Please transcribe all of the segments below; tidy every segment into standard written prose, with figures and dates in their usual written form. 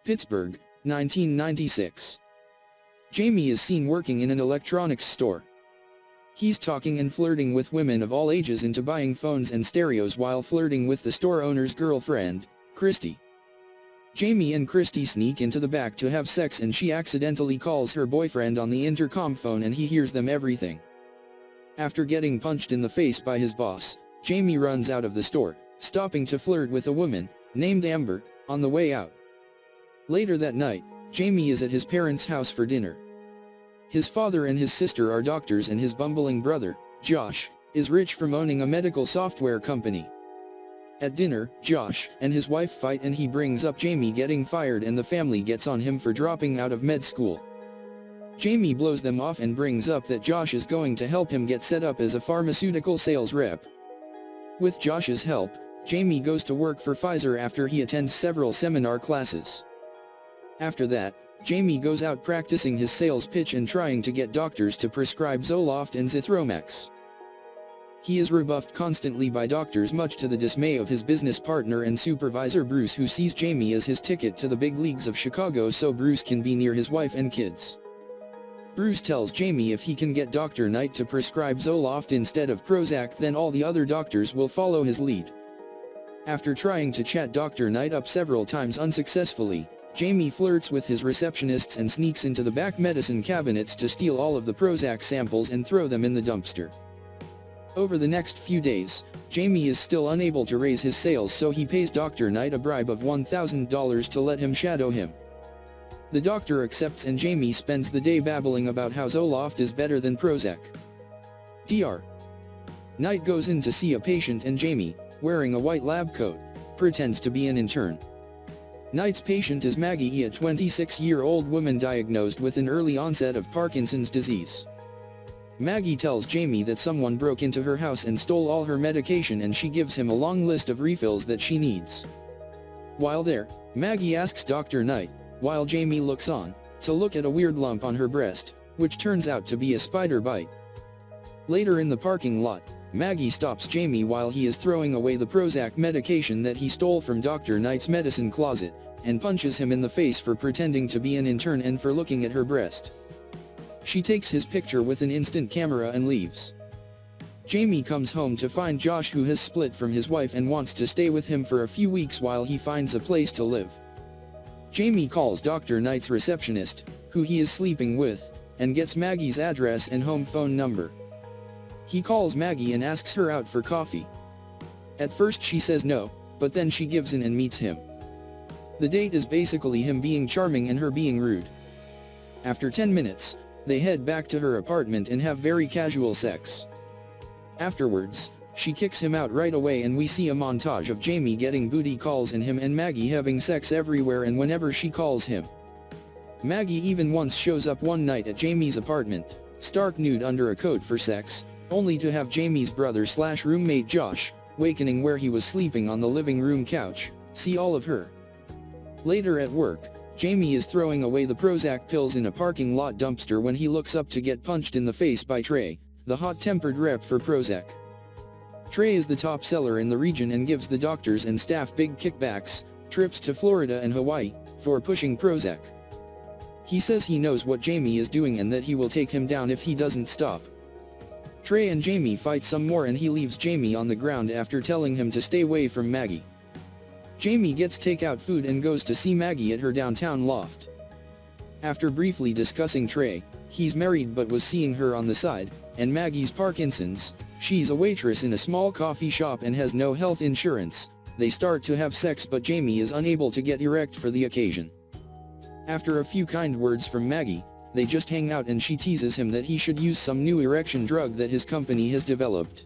Pittsburgh, 1996. Jamie is seen working in an electronics store. He's talking and flirting with women of all ages into buying phones and stereos while flirting with the store owner's girlfriend, Christy. Jamie and Christy sneak into the back to have sex and she accidentally calls her boyfriend on the intercom phone and he hears them everything. After getting punched in the face by his boss, Jamie runs out of the store, stopping to flirt with a woman, named Amber, on the way out. Later that night, Jamie is at his parents' house for dinner. His father and his sister are doctors and his bumbling brother, Josh, is rich from owning a medical software company. At dinner, Josh and his wife fight and he brings up Jamie getting fired and the family gets on him for dropping out of med school. Jamie blows them off and brings up that Josh is going to help him get set up as a pharmaceutical sales rep. With Josh's help, Jamie goes to work for Pfizer after he attends several seminar classes. After that, Jamie goes out practicing his sales pitch and trying to get doctors to prescribe Zoloft and Zithromax. He is rebuffed constantly by doctors, much to the dismay of his business partner and supervisor Bruce, who sees Jamie as his ticket to the big leagues of Chicago so Bruce can be near his wife and kids. Bruce tells Jamie if he can get Dr. Knight to prescribe Zoloft instead of Prozac, then all the other doctors will follow his lead. After trying to chat Dr. Knight up several times unsuccessfully, Jamie flirts with his receptionists and sneaks into the back medicine cabinets to steal all of the Prozac samples and throw them in the dumpster. Over the next few days, Jamie is still unable to raise his sales, so he pays Dr. Knight a bribe of $1,000 to let him shadow him. The doctor accepts and Jamie spends the day babbling about how Zoloft is better than Prozac. Dr. Knight goes in to see a patient and Jamie, wearing a white lab coat, pretends to be an intern. Knight's patient is Maggie, a 26-year-old woman diagnosed with an early onset of Parkinson's disease. Maggie tells Jamie that someone broke into her house and stole all her medication and she gives him a long list of refills that she needs. While there, Maggie asks Dr. Knight, while Jamie looks on, to look at a weird lump on her breast, which turns out to be a spider bite. Later in the parking lot, Maggie stops Jamie while he is throwing away the Prozac medication that he stole from Dr. Knight's medicine closet, and punches him in the face for pretending to be an intern and for looking at her breast. She takes his picture with an instant camera and leaves. Jamie comes home to find Josh, who has split from his wife and wants to stay with him for a few weeks while he finds a place to live. Jamie calls Dr. Knight's receptionist, who he is sleeping with, and gets Maggie's address and home phone number. He calls Maggie and asks her out for coffee. At first she says no, but then she gives in and meets him. The date is basically him being charming and her being rude. After 10 minutes, they head back to her apartment and have very casual sex. Afterwards, she kicks him out right away and we see a montage of Jamie getting booty calls and him and Maggie having sex everywhere and whenever she calls him. Maggie even once shows up one night at Jamie's apartment, stark nude under a coat for sex, only to have Jamie's brother/roommate Josh, wakening where he was sleeping on the living room couch, see all of her. Later at work, Jamie is throwing away the Prozac pills in a parking lot dumpster when he looks up to get punched in the face by Trey, the hot-tempered rep for Prozac. Trey is the top seller in the region and gives the doctors and staff big kickbacks, trips to Florida and Hawaii, for pushing Prozac. He says he knows what Jamie is doing and that he will take him down if he doesn't stop. Trey and Jamie fight some more and he leaves Jamie on the ground after telling him to stay away from Maggie. Jamie gets takeout food and goes to see Maggie at her downtown loft. After briefly discussing Trey, he's married but was seeing her on the side, and Maggie's Parkinson's, she's a waitress in a small coffee shop and has no health insurance. They start to have sex but Jamie is unable to get erect for the occasion. After a few kind words from Maggie, they just hang out and she teases him that he should use some new erection drug that his company has developed.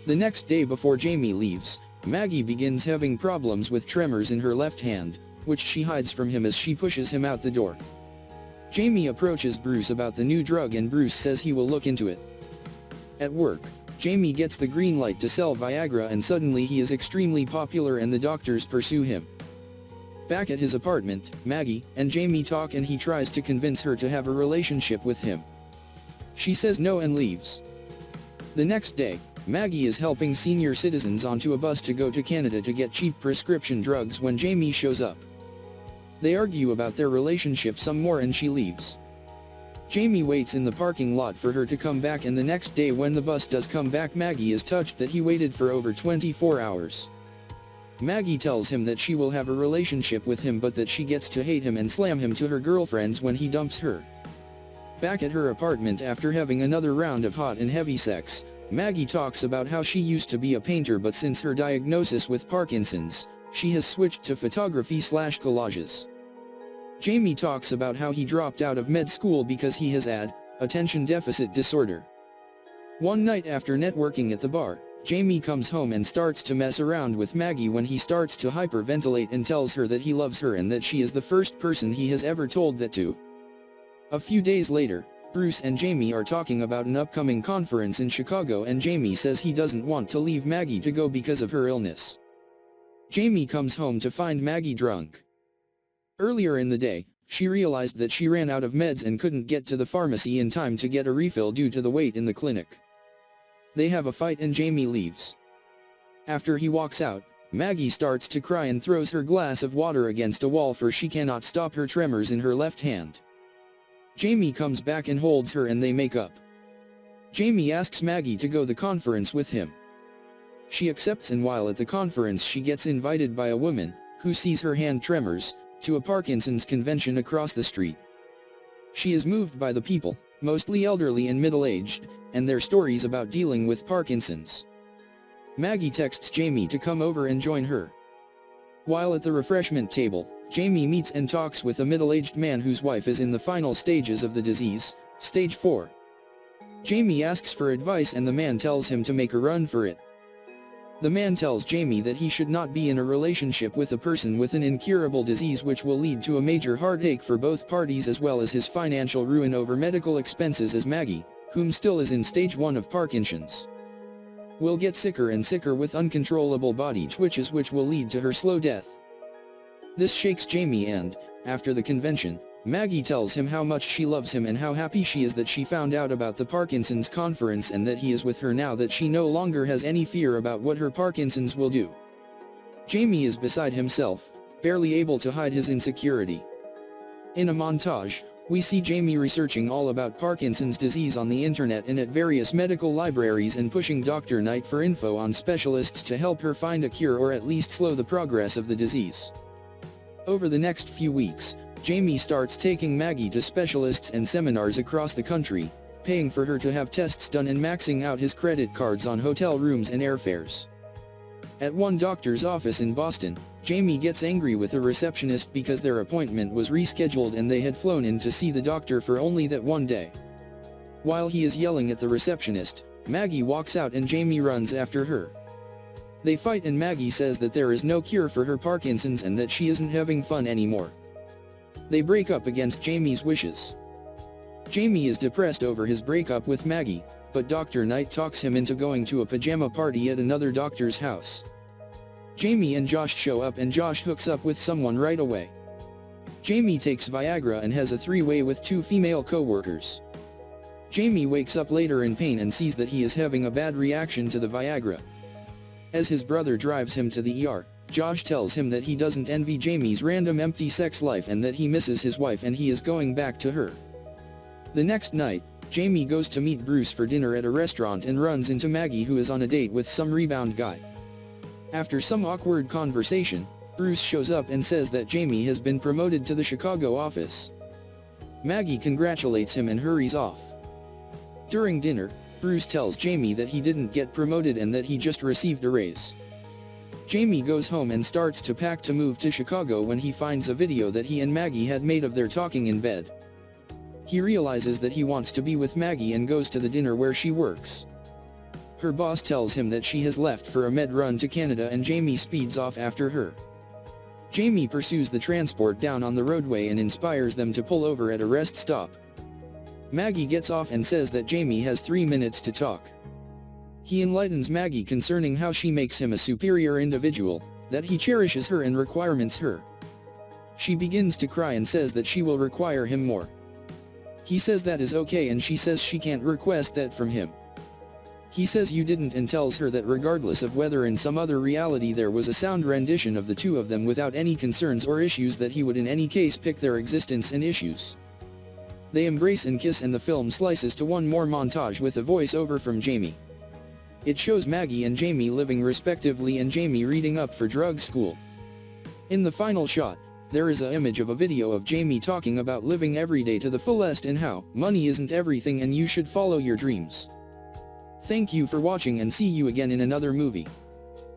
The next day before Jamie leaves, Maggie begins having problems with tremors in her left hand, which she hides from him as she pushes him out the door. Jamie approaches Bruce about the new drug and Bruce says he will look into it. At work, Jamie gets the green light to sell Viagra and suddenly he is extremely popular and the doctors pursue him. Back at his apartment, Maggie and Jamie talk and he tries to convince her to have a relationship with him. She says no and leaves. The next day, Maggie is helping senior citizens onto a bus to go to Canada to get cheap prescription drugs when Jamie shows up. They argue about their relationship some more and she leaves. Jamie waits in the parking lot for her to come back, and the next day when the bus does come back, Maggie is touched that he waited for over 24 hours. Maggie tells him that she will have a relationship with him, but that she gets to hate him and slam him to her girlfriends when he dumps her. Back at her apartment after having another round of hot and heavy sex, Maggie talks about how she used to be a painter, but since her diagnosis with Parkinson's, she has switched to photography/collages. Jamie talks about how he dropped out of med school because he has attention deficit disorder. One night after networking at the bar, Jamie comes home and starts to mess around with Maggie when he starts to hyperventilate and tells her that he loves her and that she is the first person he has ever told that to. A few days later, Bruce and Jamie are talking about an upcoming conference in Chicago, and Jamie says he doesn't want to leave Maggie to go because of her illness. Jamie comes home to find Maggie drunk. Earlier in the day, she realized that she ran out of meds and couldn't get to the pharmacy in time to get a refill due to the wait in the clinic. They have a fight and Jamie leaves. After he walks out, Maggie starts to cry and throws her glass of water against a wall, for she cannot stop her tremors in her left hand. Jamie comes back and holds her and they make up. Jamie asks Maggie to go to the conference with him. She accepts, and while at the conference she gets invited by a woman, who sees her hand tremors, to a Parkinson's convention across the street. She is moved by the people, mostly elderly and middle-aged, and their stories about dealing with Parkinson's. Maggie texts Jamie to come over and join her. While at the refreshment table, Jamie meets and talks with a middle-aged man whose wife is in the final stages of the disease, stage 4. Jamie asks for advice and the man tells him to make a run for it. The man tells Jamie that he should not be in a relationship with a person with an incurable disease, which will lead to a major heartache for both parties, as well as his financial ruin over medical expenses, as Maggie, whom still is in stage 1 of Parkinson's, will get sicker and sicker with uncontrollable body twitches, which will lead to her slow death. This shakes Jamie, and, after the convention, Maggie tells him how much she loves him and how happy she is that she found out about the Parkinson's conference and that he is with her now that she no longer has any fear about what her Parkinson's will do. Jamie is beside himself, barely able to hide his insecurity. In a montage, we see Jamie researching all about Parkinson's disease on the internet and at various medical libraries, and pushing Dr. Knight for info on specialists to help her find a cure or at least slow the progress of the disease. Over the next few weeks, Jamie starts taking Maggie to specialists and seminars across the country, paying for her to have tests done and maxing out his credit cards on hotel rooms and airfares. At one doctor's office in Boston, Jamie gets angry with a receptionist because their appointment was rescheduled and they had flown in to see the doctor for only that one day. While he is yelling at the receptionist, Maggie walks out and Jamie runs after her. They fight and Maggie says that there is no cure for her Parkinson's and that she isn't having fun anymore. They break up against Jamie's wishes. Jamie is depressed over his breakup with Maggie, but Dr. Knight talks him into going to a pajama party at another doctor's house. Jamie and Josh show up and Josh hooks up with someone right away. Jamie takes Viagra and has a three-way with 2 female co-workers. Jamie wakes up later in pain and sees that he is having a bad reaction to the Viagra. As his brother drives him to the ER, Josh tells him that he doesn't envy Jamie's random empty sex life and that he misses his wife and he is going back to her. The next night, Jamie goes to meet Bruce for dinner at a restaurant and runs into Maggie, who is on a date with some rebound guy. After some awkward conversation, Bruce shows up and says that Jamie has been promoted to the Chicago office. Maggie congratulates him and hurries off. During dinner, Bruce tells Jamie that he didn't get promoted and that he just received a raise. Jamie goes home and starts to pack to move to Chicago when he finds a video that he and Maggie had made of their talking in bed. He realizes that he wants to be with Maggie and goes to the dinner where she works. Her boss tells him that she has left for a med run to Canada and Jamie speeds off after her. Jamie pursues the transport down on the roadway and inspires them to pull over at a rest stop. Maggie gets off and says that Jamie has 3 minutes to talk. He enlightens Maggie concerning how she makes him a superior individual, that he cherishes her and requirements her. She begins to cry and says that she will require him more. He says that is okay and she says she can't request that from him. He says you didn't and tells her that regardless of whether in some other reality there was a sound rendition of the two of them without any concerns or issues, that he would in any case pick their existence and issues. They embrace and kiss, and the film slices to one more montage with a voiceover from Jamie. It shows Maggie and Jamie living respectively and Jamie reading up for drug school. In the final shot, there is an image of a video of Jamie talking about living every day to the fullest and how money isn't everything and you should follow your dreams. Thank you for watching and see you again in another movie.